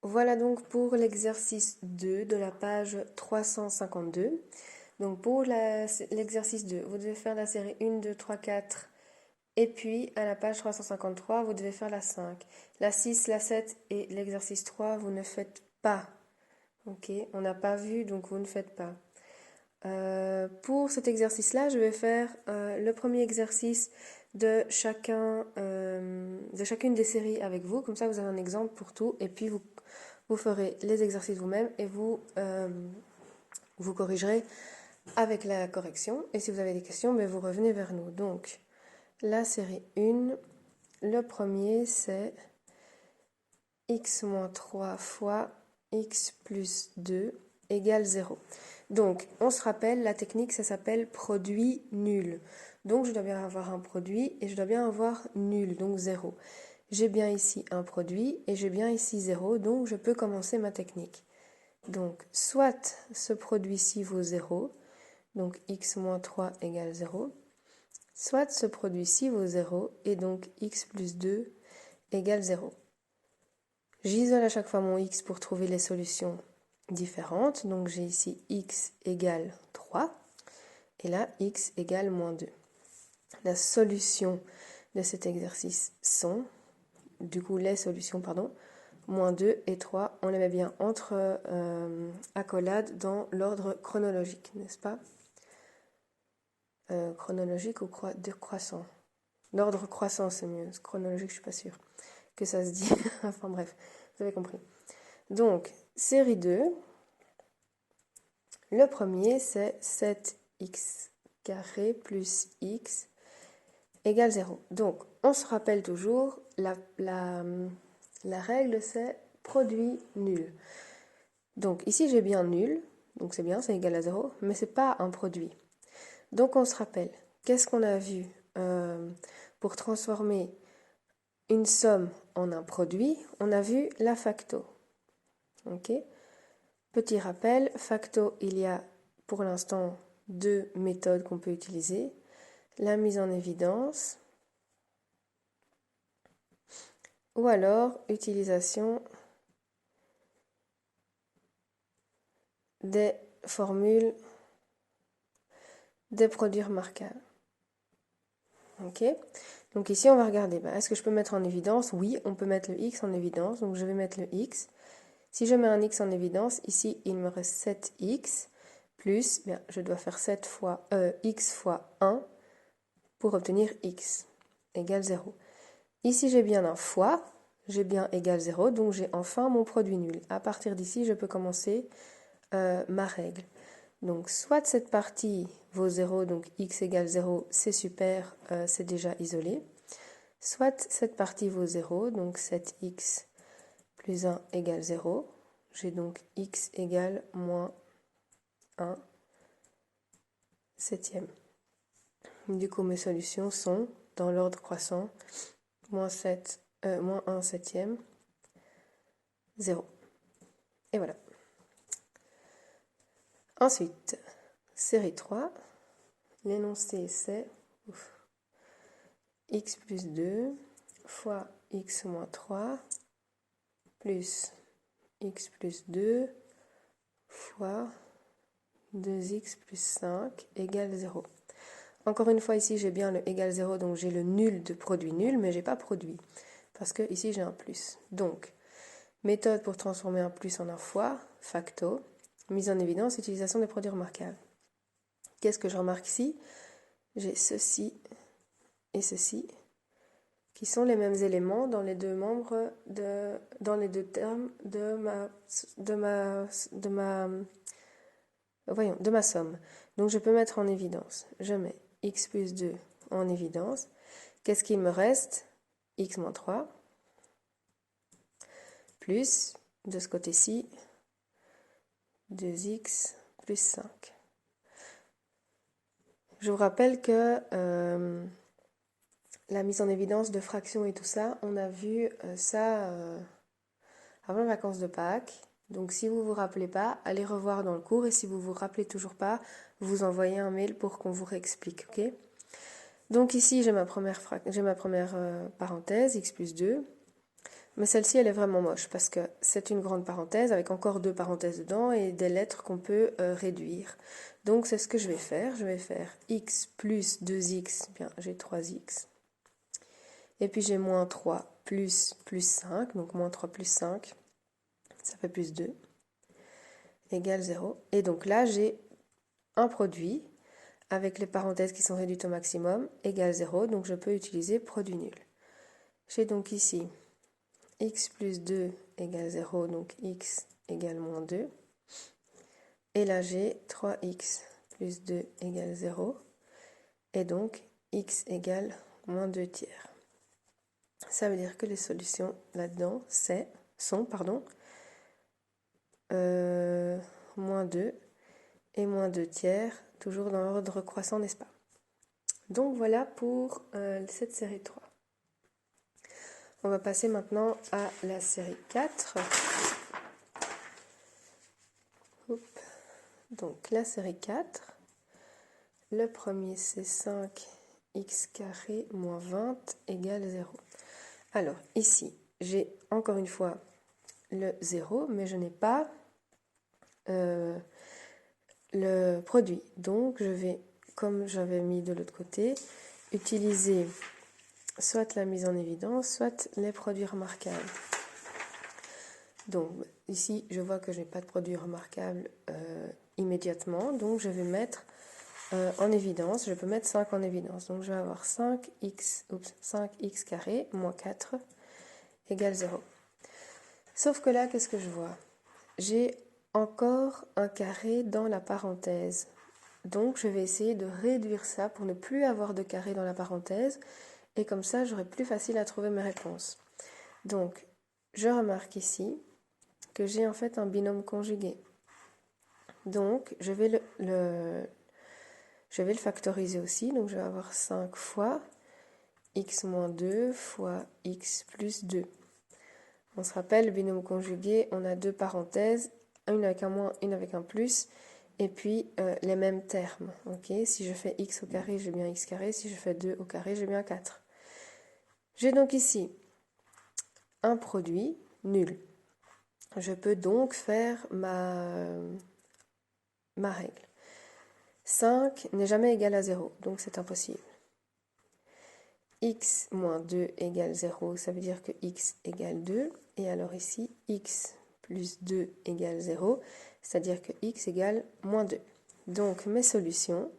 Voilà donc pour l'exercice 2 de la page 352. Donc pour l'exercice 2, vous devez faire la série 1, 2, 3, 4. Et puis à la page 353, vous devez faire la 5. La 6, la 7 et l'exercice 3, vous ne faites pas. Ok, on n'a pas vu, donc vous ne faites pas. Pour cet exercice-là, je vais faire le premier exercice de chacune des séries avec vous. Comme ça, vous avez un exemple pour tout. Et puis, vous ferez les exercices vous-même et vous corrigerez avec la correction. Et si vous avez des questions, vous revenez vers nous. Donc, la série 1, le premier, c'est x-3 fois x plus 2 égale 0. Donc, on se rappelle, la technique, ça s'appelle produit nul. Donc, je dois bien avoir un produit et je dois bien avoir nul, donc 0. J'ai bien ici un produit et j'ai bien ici 0, donc je peux commencer ma technique. Donc, soit ce produit-ci vaut 0, donc x moins 3 égale 0, soit ce produit-ci vaut 0 et donc x plus 2 égale 0. J'isole à chaque fois mon x pour trouver les solutions différentes. Donc j'ai ici x égale 3 et là x égale moins 2. La solution de cet exercice sont, les solutions, moins 2 et 3, on les met bien entre accolades dans l'ordre chronologique, n'est-ce pas? Chronologique ou décroissant? L'ordre croissant, c'est mieux. Chronologique, je suis pas sûre que ça se dit. Enfin bref, vous avez compris. Donc, série 2, le premier, c'est 7x carré plus x égale 0. Donc, on se rappelle toujours, la règle, c'est produit nul. Donc, ici, j'ai bien nul, donc c'est bien, c'est égal à 0, mais c'est pas un produit. Donc, on se rappelle, qu'est-ce qu'on a vu pour transformer une somme en un produit? On a vu la facto. Ok? Petit rappel, facto, il y a pour l'instant deux méthodes qu'on peut utiliser. La mise en évidence ou alors utilisation des formules des produits remarquables. Ok? Donc ici, on va regarder, est-ce que je peux mettre en évidence? Oui, on peut mettre le x en évidence, donc je vais mettre le x. Si je mets un x en évidence, ici, il me reste 7x plus, je dois faire 7 fois x fois 1 pour obtenir x égale 0. Ici, j'ai bien un fois, j'ai bien égal 0, donc j'ai enfin mon produit nul. À partir d'ici, je peux commencer ma règle. Donc, soit cette partie vaut 0, donc x égale 0, c'est super, c'est déjà isolé. Soit cette partie vaut 0, donc 7x plus 1 égale 0. J'ai donc x égale moins 1 septième. Du coup, mes solutions sont, dans l'ordre croissant, moins 1 septième, 0. Et voilà. Ensuite, série 3, l'énoncé c'est x plus 2 fois x moins 3 plus x plus 2 fois 2x plus 5 égale 0. Encore une fois, ici j'ai bien le égal 0, donc j'ai le nul de produit nul, mais j'ai pas produit, parce que ici j'ai un plus. Donc, méthode pour transformer un plus en un fois, facto, mise en évidence, utilisation des produits remarquables. Qu'est-ce que je remarque ici? J'ai ceci et ceci, qui sont les mêmes éléments dans les deux membres dans les deux termes de ma somme. Donc je peux mettre en évidence. Je mets x plus 2 en évidence. Qu'est-ce qu'il me reste? X moins 3 plus, de ce côté-ci, 2x plus 5. Je vous rappelle que la mise en évidence de fractions et tout ça, on a vu ça avant les vacances de Pâques. Donc si vous ne vous rappelez pas, allez revoir dans le cours et si vous ne vous rappelez toujours pas, vous envoyez un mail pour qu'on vous réexplique. Ok? Donc ici, j'ai ma première parenthèse, x plus 2. Mais celle-ci, elle est vraiment moche parce que c'est une grande parenthèse avec encore deux parenthèses dedans et des lettres qu'on peut réduire. Donc, c'est ce que je vais faire. Je vais faire x plus 2x, bien, j'ai 3x. Et puis, j'ai moins 3 plus 5, donc moins 3 plus 5, ça fait plus 2, égale 0. Et donc là, j'ai un produit avec les parenthèses qui sont réduites au maximum, égale 0, donc je peux utiliser produit nul. J'ai donc ici x plus 2 égale 0, donc x égale moins 2. Et là, j'ai 3x plus 2 égale 0. Et donc, x égale moins 2 tiers. Ça veut dire que les solutions là-dedans sont moins 2 et moins 2 tiers, toujours dans l'ordre croissant, n'est-ce pas? Donc voilà pour cette série 3. On va passer maintenant à la série 4. Donc la série 4, le premier c'est 5x carré moins 20 égale 0. Alors ici, j'ai encore une fois le 0, mais je n'ai pas le produit. Donc je vais, comme j'avais mis de l'autre côté, utiliser soit la mise en évidence, soit les produits remarquables. Donc ici, je vois que je n'ai pas de produit remarquable immédiatement, donc je vais mettre en évidence, je peux mettre 5 en évidence. Donc je vais avoir 5x carré moins 4 égale 0. Sauf que là, qu'est-ce que je vois? J'ai encore un carré dans la parenthèse. Donc je vais essayer de réduire ça pour ne plus avoir de carré dans la parenthèse. Et comme ça, j'aurai plus facile à trouver mes réponses. Donc, je remarque ici que j'ai en fait un binôme conjugué. Donc, je vais le factoriser aussi. Donc, je vais avoir 5 fois x moins 2 fois x plus 2. On se rappelle, le binôme conjugué, on a deux parenthèses, une avec un moins, une avec un plus, et puis les mêmes termes. Okay, si je fais x au carré, j'ai bien x carré. Si je fais 2 au carré, j'ai bien 4. J'ai donc ici un produit nul. Je peux donc faire ma règle. 5 n'est jamais égal à 0, donc c'est impossible. X moins 2 égale 0, ça veut dire que x égale 2. Et alors ici, x plus 2 égale 0, c'est-à-dire que x égale moins 2. Donc mes solutions,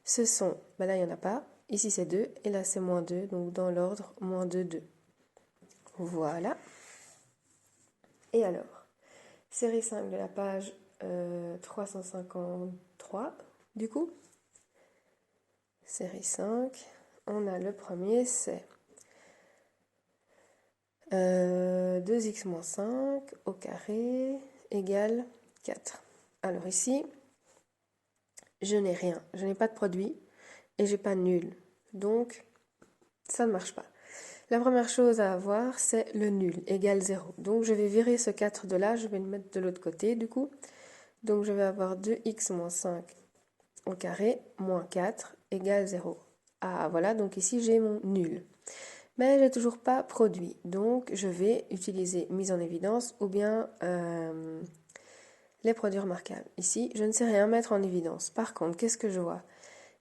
ce sont, ben là il n'y en a pas, ici c'est 2, et là c'est moins 2, donc dans l'ordre moins 2, 2. Voilà. Et alors, série 5 de la page 353, du coup, série 5, on a le premier, c'est 2x moins 5 au carré égale 4. Alors ici, je n'ai rien, je n'ai pas de produit et j'ai pas nul. Donc, ça ne marche pas. La première chose à avoir, c'est le nul, égale 0. Donc, je vais virer ce 4 de là, je vais le mettre de l'autre côté, du coup. Donc, je vais avoir 2x moins 5 au carré, moins 4, égale 0. Ah, voilà, donc ici, j'ai mon nul. Mais je n'ai toujours pas produit. Donc, je vais utiliser mise en évidence ou bien les produits remarquables. Ici, je ne sais rien mettre en évidence. Par contre, qu'est-ce que je vois?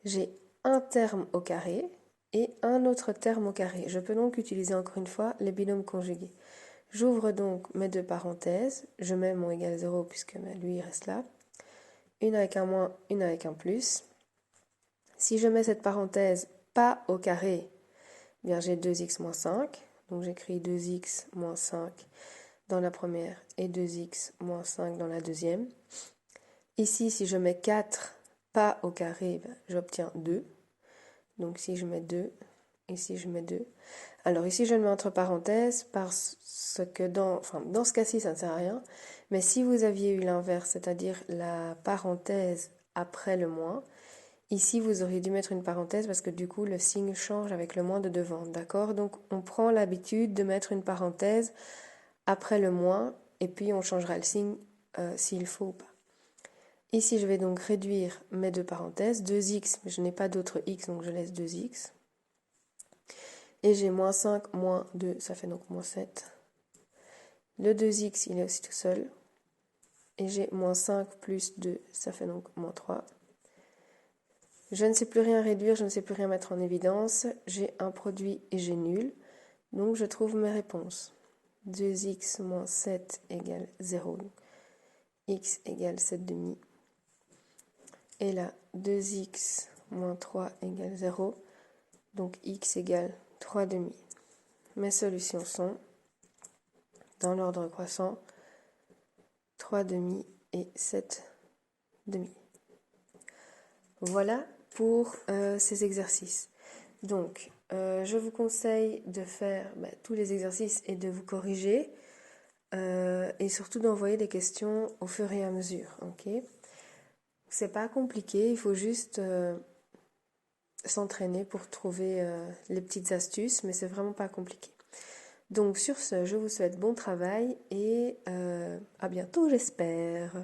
J'ai un terme au carré et un autre terme au carré. Je peux donc utiliser encore une fois les binômes conjugués. J'ouvre donc mes deux parenthèses. Je mets mon égal 0 puisque lui, il reste là. Une avec un moins, une avec un plus. Si je mets cette parenthèse pas au carré, bien j'ai 2x moins 5. Donc j'écris 2x moins 5 dans la première et 2x moins 5 dans la deuxième. Ici, si je mets 4 pas au carré, ben, j'obtiens 2. Donc si je mets 2, ici je mets 2. Alors ici je le mets entre parenthèses parce que dans ce cas-ci ça ne sert à rien. Mais si vous aviez eu l'inverse, c'est-à-dire la parenthèse après le moins, ici vous auriez dû mettre une parenthèse parce que du coup le signe change avec le moins de devant. D'accord? Donc on prend l'habitude de mettre une parenthèse après le moins et puis on changera le signe s'il faut ou pas. Ici, je vais donc réduire mes deux parenthèses, 2x, mais je n'ai pas d'autre x, donc je laisse 2x. Et j'ai moins 5, moins 2, ça fait donc moins 7. Le 2x, il est aussi tout seul. Et j'ai moins 5 plus 2, ça fait donc moins 3. Je ne sais plus rien réduire, je ne sais plus rien mettre en évidence. J'ai un produit et j'ai nul. Donc je trouve mes réponses. 2x moins 7 égale 0. X égale 7 demi. Et là, 2x moins 3 égale 0. Donc x égale 3 demi. Mes solutions sont, dans l'ordre croissant, 3 demi et 7 demi. Voilà pour ces exercices. Donc, je vous conseille de faire tous les exercices et de vous corriger. Et surtout d'envoyer des questions au fur et à mesure. Ok, c'est pas compliqué, il faut juste s'entraîner pour trouver les petites astuces, mais c'est vraiment pas compliqué. Donc sur ce, je vous souhaite bon travail et à bientôt, j'espère.